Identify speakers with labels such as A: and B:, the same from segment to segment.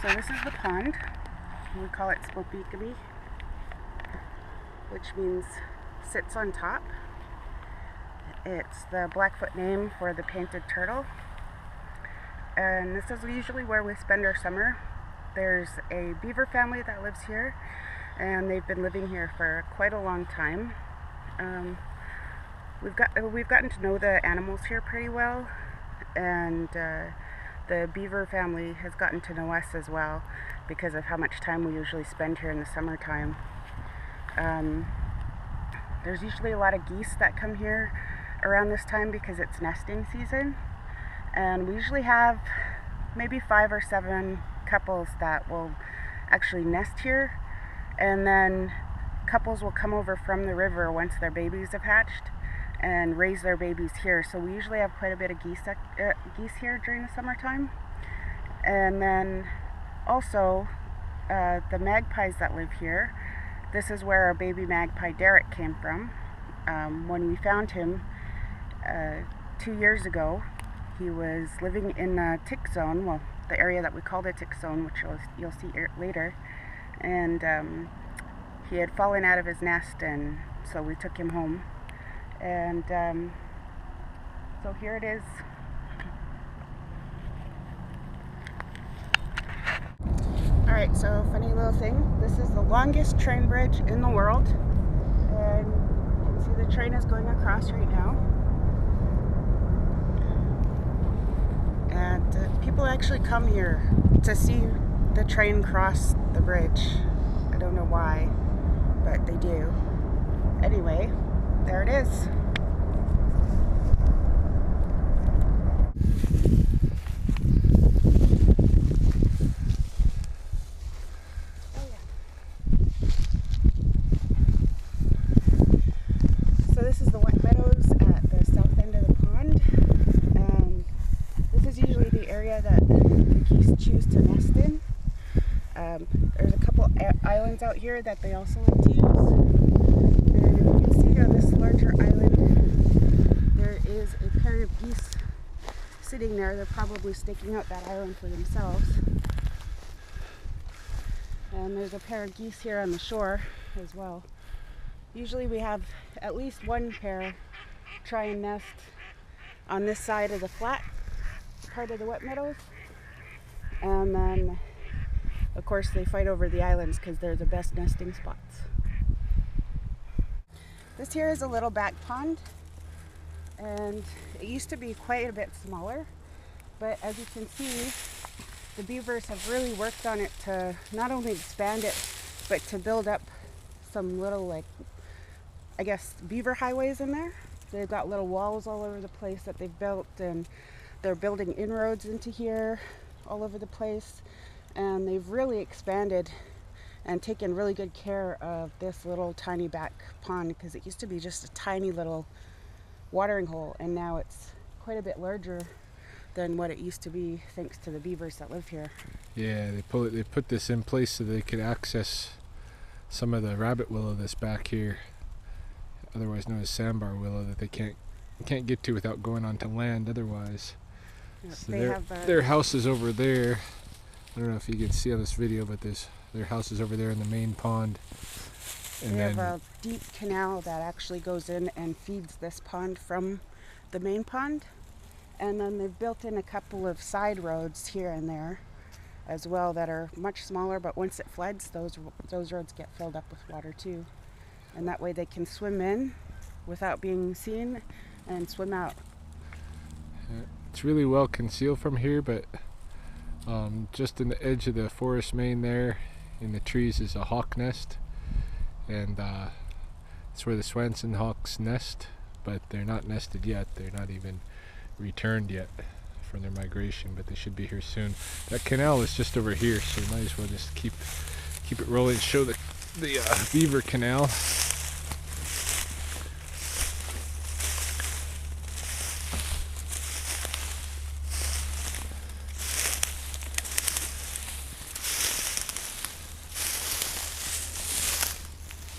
A: So this is the pond. We call it Sspopiikimi, which means sits on top. It's the Blackfoot name for the painted turtle. And this is usually where we spend our summer. There's a beaver family that lives here, and they've been living here for quite a long time. We've gotten to know the animals here pretty well, and the beaver family has gotten to know us as well because of how much time we usually spend here in the summertime. There's usually a lot of geese that come here around this time because it's nesting season, and we usually have maybe 5 or 7 couples that will actually nest here, and then couples will come over from the river once their babies have hatched and raise their babies here. So we usually have quite a bit of geese here during the summertime. And then also the magpies that live here. This is where our baby magpie Derek came from. When we found him 2 years ago, he was living in a tick zone, well, the area that we called a tick zone, which you'll see later. And he had fallen out of his nest, and so we took him home. And so here it is. Alright, so funny little thing. This is the longest train bridge in the world. And you can see the train is going across right now. And people actually come here to see the train cross the bridge. I don't know why, but they do. Anyway, there it is. Oh yeah. So this is the wet meadows at the south end of the pond. This is usually the area that the geese choose to nest in. There's a couple islands out here that they also like to use. And you can see on this larger island, there is a pair of geese sitting there. They're probably staking out that island for themselves. And there's a pair of geese here on the shore as well. Usually we have at least one pair try and nest on this side of the flat part of the wet meadows. And then, of course, they fight over the islands because they're the best nesting spots. This here is a little back pond, and it used to be quite a bit smaller, but as you can see, the beavers have really worked on it to not only expand it, but to build up some little, like, I guess, beaver highways in there. They've got little walls all over the place that they've built, and they're building inroads into here all over the place. And they've really expanded and taken really good care of this little tiny back pond, because it used to be just a tiny little watering hole, and now it's quite a bit larger than what it used to be, thanks to the beavers that live here.
B: Yeah, they put this in place so they could access some of the rabbit willow that's back here, otherwise known as sandbar willow, that they can't get to without going onto land otherwise.
A: Yep,
B: so their house is over there. I don't know if you can see on this video, but their house is over there in the main pond. And
A: they have a deep canal that actually goes in and feeds this pond from the main pond. And then they've built in a couple of side roads here and there as well that are much smaller, but once it floods, those roads get filled up with water too. And that way they can swim in without being seen and swim out.
B: It's really well concealed from here, but just in the edge of the forest main there in the trees is a hawk nest, and it's where the Swanson hawks nest, but they're not nested yet. They're not even returned yet from their migration, but they should be here soon. That canal is just over here, so we might as well just keep it rolling, show the beaver canal.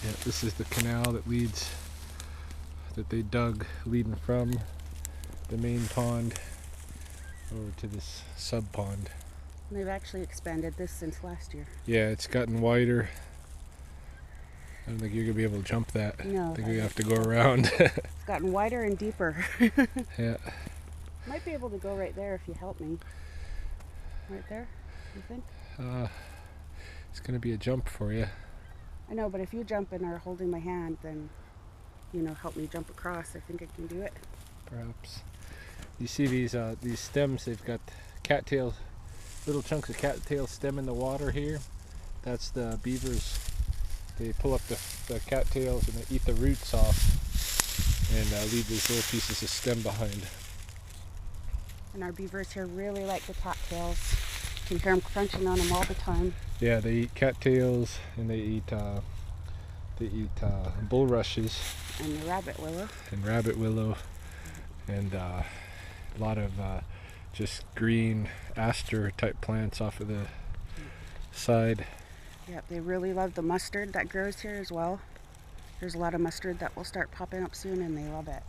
B: Yeah, this is the canal that they dug leading from the main pond over to this sub pond.
A: And they've actually expanded this since last year.
B: Yeah, it's gotten wider. I don't think you're gonna be able to jump that.
A: No.
B: I think we have to go around.
A: It's gotten wider and deeper.
B: Yeah.
A: Might be able to go right there if you help me. Right there, you think?
B: It's gonna be a jump for you.
A: I know, but if you jump and are holding my hand, then, you know, help me jump across. I think I can do it.
B: Perhaps. You see these stems? They've got cattails, little chunks of cattail stem in the water here. That's the beavers. They pull up the cattails and they eat the roots off and leave these little pieces of stem behind.
A: And our beavers here really like the cattails. You can hear them crunching on them all the time.
B: Yeah, they eat cattails and they eat bulrushes
A: And the rabbit willow.
B: And a lot of just green aster type plants off of the side.
A: Yep, they really love the mustard that grows here as well. There's a lot of mustard that will start popping up soon and they love it.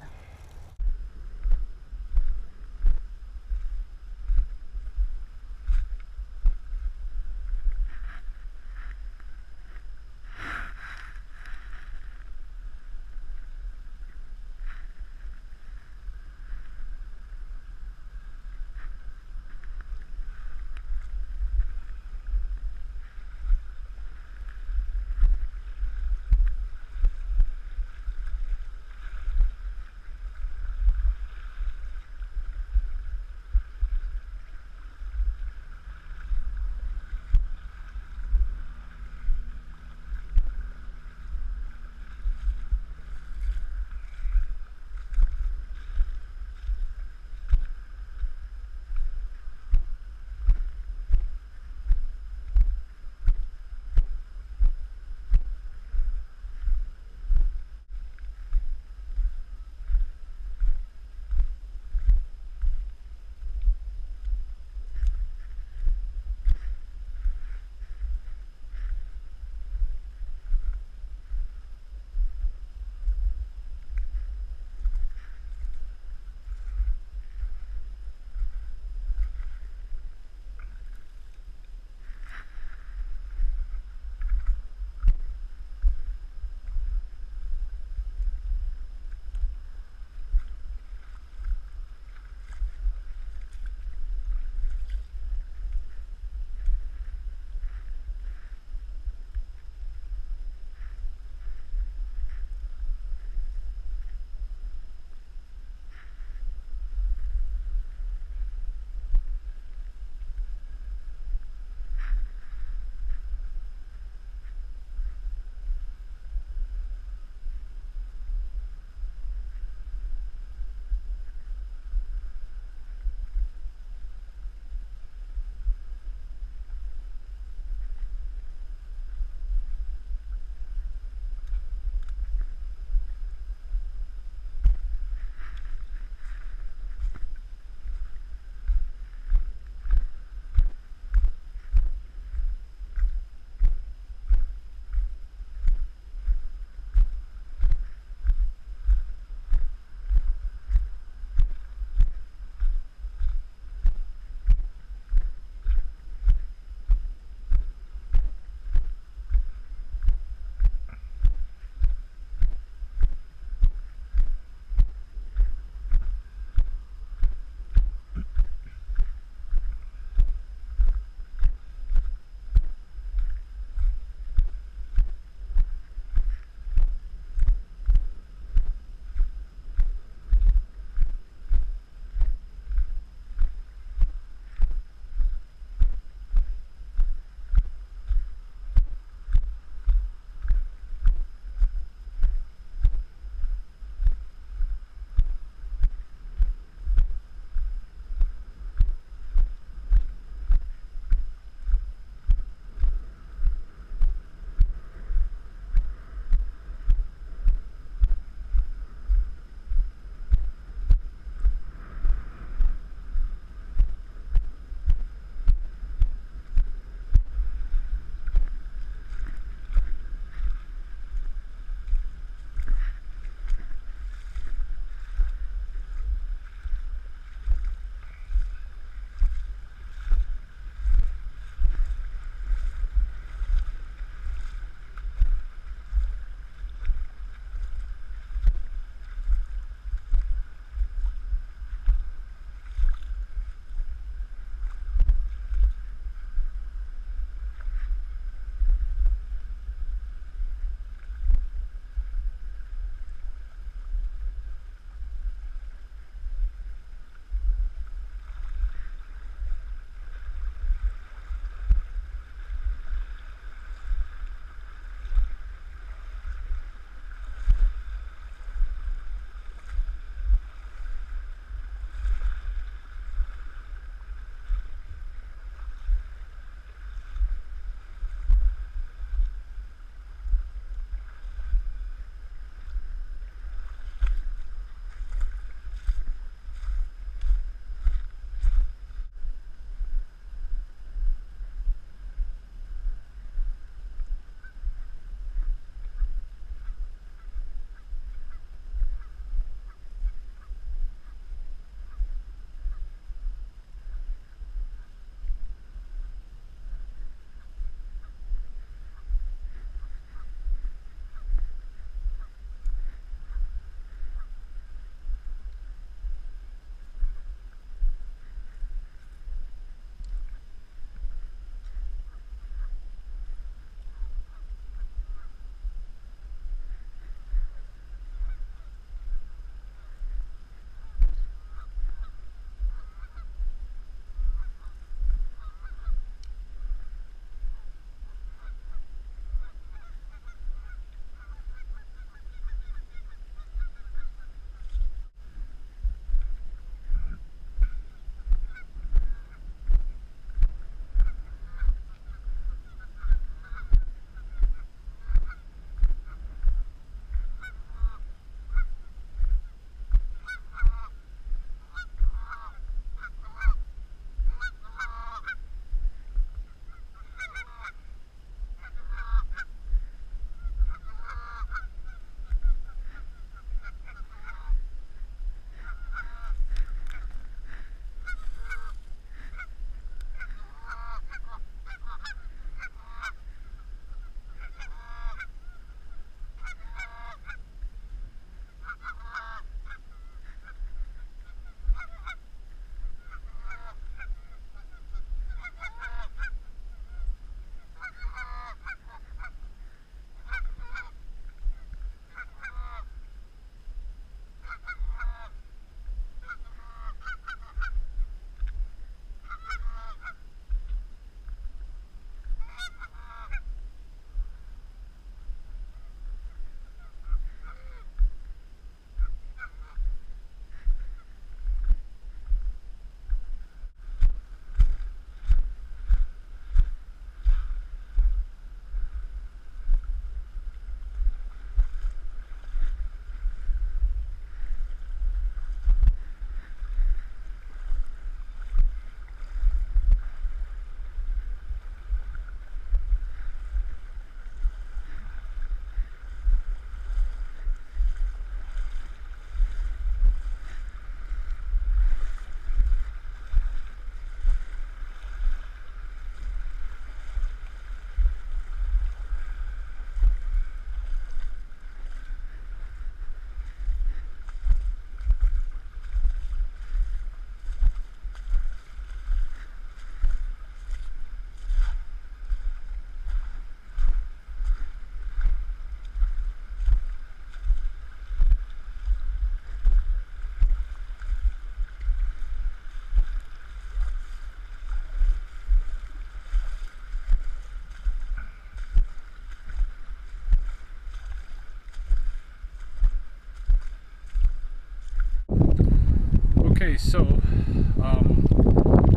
B: Okay, so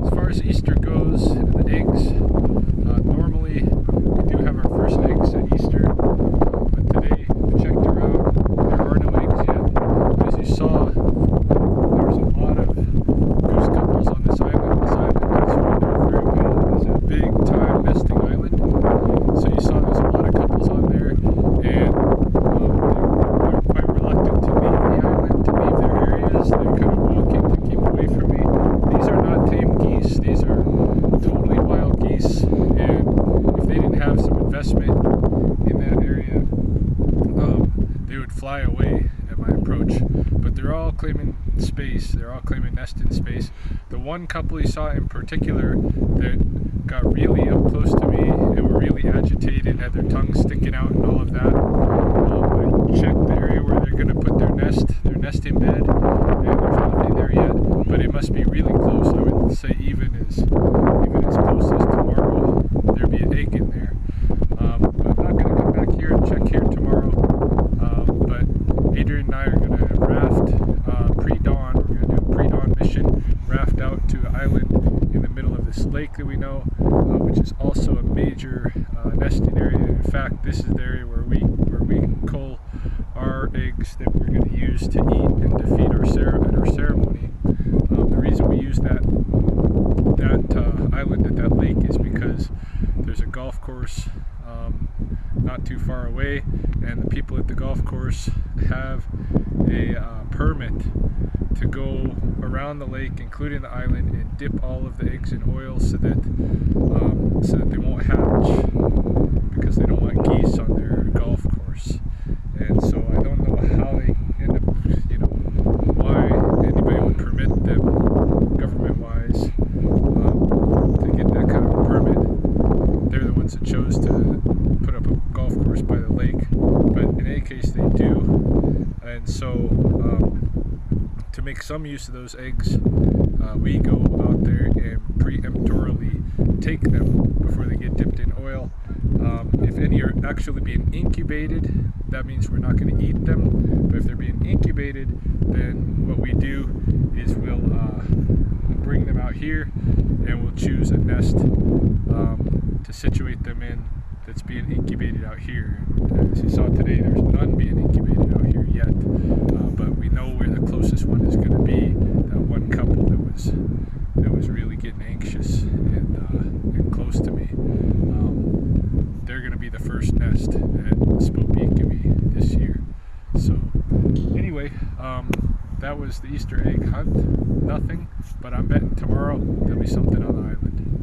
B: as far as Easter goes, the eggs, normally we do have our first eggs at Easter, but today I checked around, there are no eggs yet. As you saw, there was a lot of goose couples on this island. This island, as you know very well, is a big time nesting island. So you saw there's a lot of couples on there, and they're quite reluctant to leave the island, to leave their areas. They're kind of walking to keep away from me. These are not tame geese. These are totally wild geese, and if they didn't have some investment in that area, they would fly away at my approach. But they're all claiming space. They're all claiming nesting space. The one couple you saw in particular that got really up close to me and were really agitated, had their tongues sticking out and all of that. I checked the area where they're going to put their nesting bed, and there's nothing there yet, but it must be really close. I would say even as close as tomorrow, there'd be an egg in there. But I'm not going to come back here and check here tomorrow, but Adrian and I are going to raft pre-dawn. We're going to do a pre-dawn mission, raft out to an island in the middle of this lake that we know, which is also a major nesting area. In fact, this is the area where we cull our eggs that we're going to use to eat and to feed our ceremony. The reason we use that island at that lake is because there's a golf course not too far away, and the people at the golf course have a permit to go around the lake, including the island, and dip all of the eggs in oil so that they won't hatch, because they don't want geese on their golf course. And so I don't know how they end up, why anybody would permit them, government-wise, to get that kind of a permit. They're the ones that chose to put up a golf course by the lake, but in any case they do. And so to make some use of those eggs, we go out there and preemptorily take them before they get dipped in oil. If any are actually being incubated, that means we're not going to eat them. But if they're being incubated, then what we do is we'll bring them out here, and we'll choose a nest to situate them in that's being incubated out here. And as you saw today, there's none being incubated out here yet, but we know where the closest one is going to be. That one couple that was really getting anxious and close to me. They're going to be the first nest at Sspopiikimi this year. So anyway, that was the Easter egg hunt. Nothing, but I'm betting tomorrow there'll be something on the island.